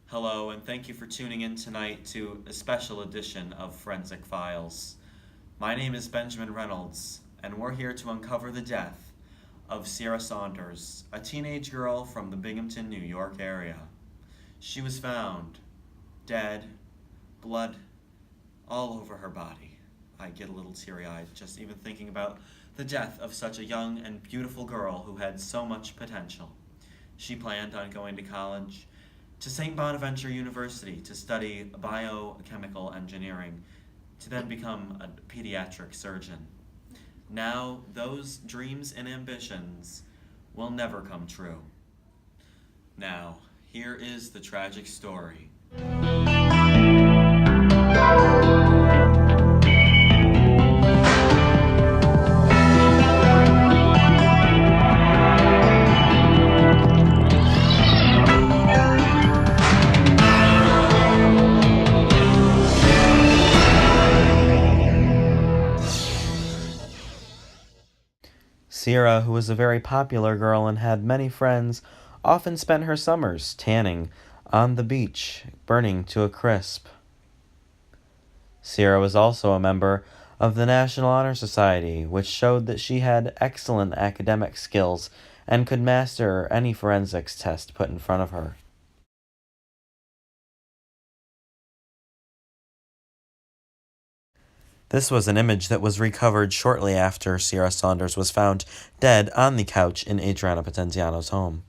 Hello, and thank you for tuning in tonight to a special edition of Forensic Files. My name is Benjamin Reynolds, and we're here to uncover the death of Sierra Saunders, a teenage girl from the Binghamton, New York area. She was found dead, blood all over her body. I get a little teary-eyed just even thinking about the death of such a young and beautiful girl who had so much potential. She planned on going to college to St. Bonaventure University to study biochemical engineering, to then become a pediatric surgeon. Now, those dreams and ambitions will never come true. Now, here is the tragic story. Sierra, who was a very popular girl and had many friends, often spent her summers tanning on the beach, burning to a crisp. Sierra was also a member of the National Honor Society, which showed that she had excellent academic skills and could master any forensics test put in front of her. This was an image that was recovered shortly after Sierra Saunders was found dead on the couch in Adriana Potenziano's home.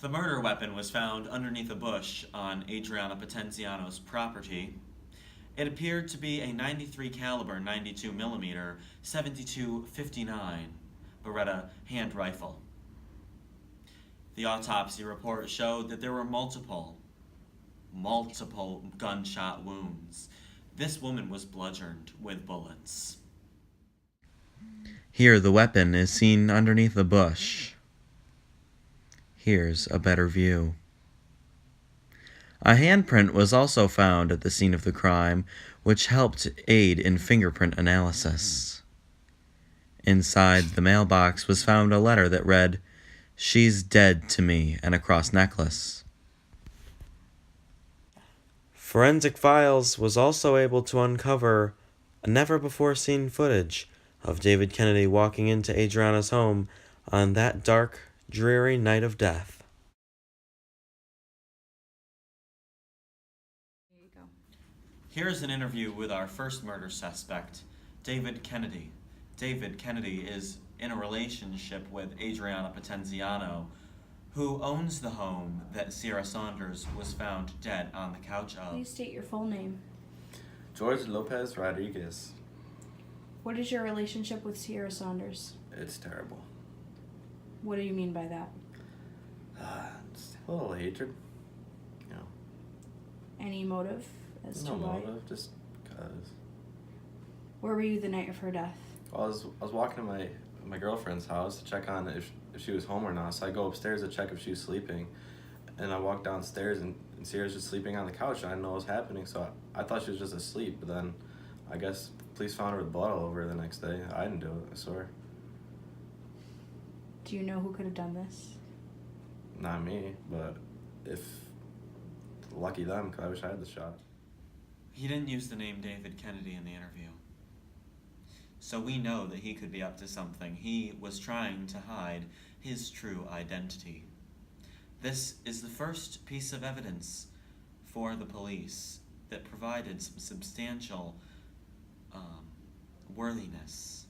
The murder weapon was found underneath a bush on Adriana Potenziano's property. It appeared to be a 93 caliber 92 millimeter 72-59 Beretta hand rifle. The autopsy report showed that there were multiple gunshot wounds. This woman was bludgeoned with bullets. Here the weapon is seen underneath the bush. Here's a better view. A handprint was also found at the scene of the crime, which helped aid in fingerprint analysis. Inside the mailbox was found a letter that read, "She's dead to me," and a cross necklace. Forensic Files was also able to uncover a never-before-seen footage of David Kennedy walking into Adriana's home on that dark, dreary night of death. There you go. Here's an interview with our first murder suspect, David Kennedy. David Kennedy is in a relationship with Adriana Potenziano, who owns the home that Sierra Saunders was found dead on the couch of. Please state your full name. George Lopez Rodriguez. What is your relationship with Sierra Saunders? It's terrible. What do you mean by that? Just a little hatred. You know, Any motive as no to why? motive, just cause. Where were you the night of her death? I was walking to my girlfriend's house to check on if she was home or not. So I go upstairs to check if she was sleeping, and I walk downstairs and Sierra's just sleeping on the couch. And I didn't know what was happening, so I thought she was just asleep. But then, I guess police found her with blood all over her the next day. I didn't do it. I swear. Do you know who could have done this? Not me, but if lucky them, 'cause I wish I had the shot. He didn't use the name David Kennedy in the interview. So we know that he could be up to something. He was trying to hide his true identity. This is the first piece of evidence for the police that provided some substantial worthiness.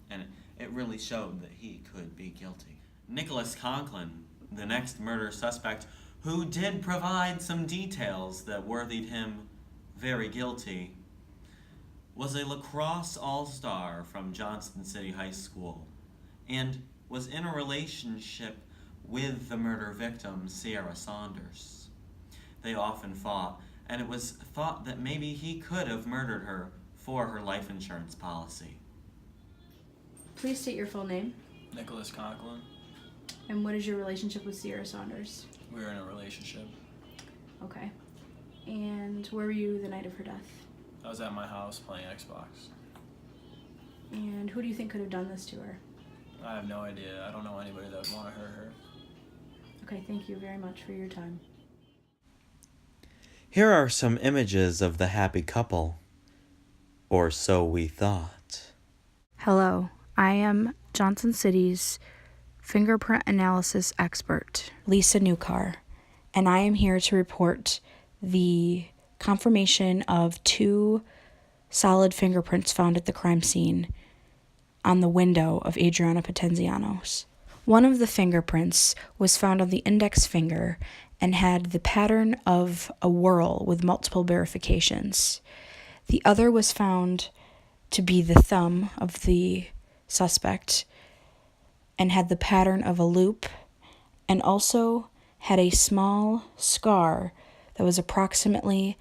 And it really showed that he could be guilty. Nicholas Conklin, the next murder suspect, who did provide some details that worthied him very guilty, was a lacrosse all-star from Johnston City High School and was in a relationship with the murder victim, Sierra Saunders. They often fought, and it was thought that maybe he could have murdered her for her life insurance policy. Please state your full name. Nicholas Conklin. And what is your relationship with Sierra Saunders? We were in a relationship. Okay. And where were you the night of her death? I was at my house playing Xbox. And who do you think could have done this to her? I have no idea. I don't know anybody that would want to hurt her. Okay, thank you very much for your time. Here are some images of the happy couple. Or so we thought. Hello, I am Johnson City's fingerprint analysis expert, Lisa Newcar, and I am here to report the confirmation of 2 solid fingerprints found at the crime scene on the window of Adriana Potenziano's. One of the fingerprints was found on the index finger and had the pattern of a whorl with multiple verifications. The other was found to be the thumb of the suspect and had the pattern of a loop, and also had a small scar that was approximately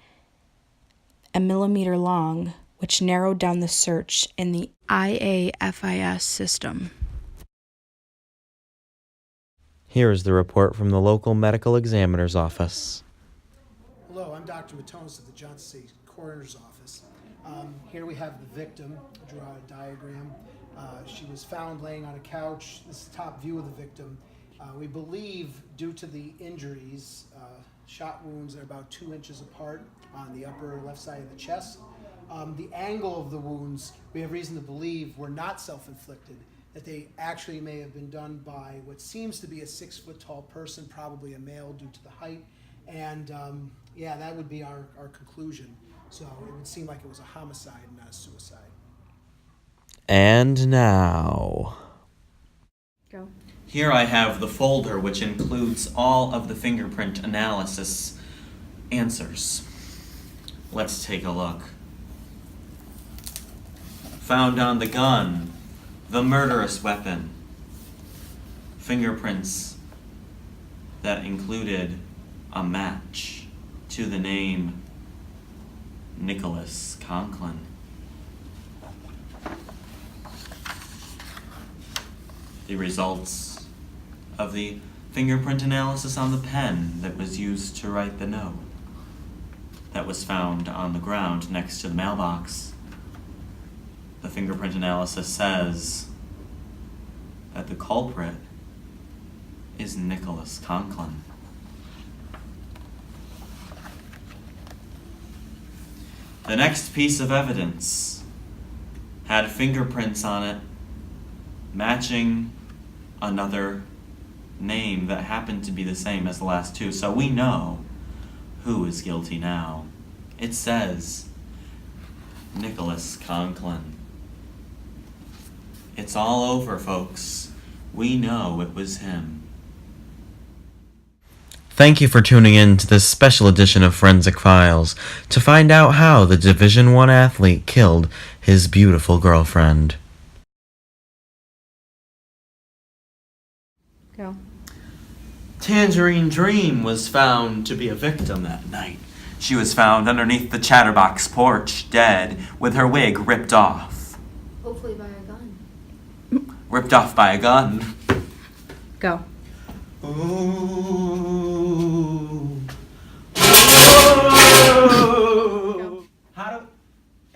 a millimeter long, which narrowed down the search in the IAFIS system. Here is the report from the local medical examiner's office. Hello, I'm Dr. Matonis of the Johnson City Coroner's Office. Here we have the victim. I drew out a diagram. She was found laying on a couch. This is the top view of the victim. We believe, due to the injuries, shot wounds are about 2 inches apart on the upper left side of the chest. The angle of the wounds, we have reason to believe, were not self-inflicted, that they actually may have been done by what seems to be a 6-foot-tall person, probably a male due to the height. And yeah, that would be our conclusion. So it would seem like it was a homicide and not a suicide. And now... Go. Here I have the folder which includes all of the fingerprint analysis answers. Let's take a look. Found on the gun, the murderous weapon. Fingerprints that included a match to the name Nicholas Conklin. The results of the fingerprint analysis on the pen that was used to write the note that was found on the ground next to the mailbox. The fingerprint analysis says that the culprit is Nicholas Conklin. The next piece of evidence had fingerprints on it matching another name that happened to be the same as the last 2, so we know who is guilty now. It says Nicholas Conklin. It's all over, folks. We know it was him. Thank you for tuning in to this special edition of Forensic Files to find out how the Division I athlete killed his beautiful girlfriend. Go. Tangerine Dream was found to be a victim that night. She was found underneath the Chatterbox porch, dead, with her wig ripped off. Hopefully by a gun. Ripped off by a gun. Go. Ooh. Go. How do...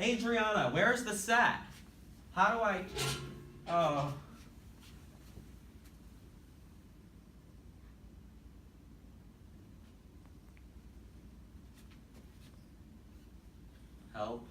Adriana, where's the set? How do I... Oh... Help.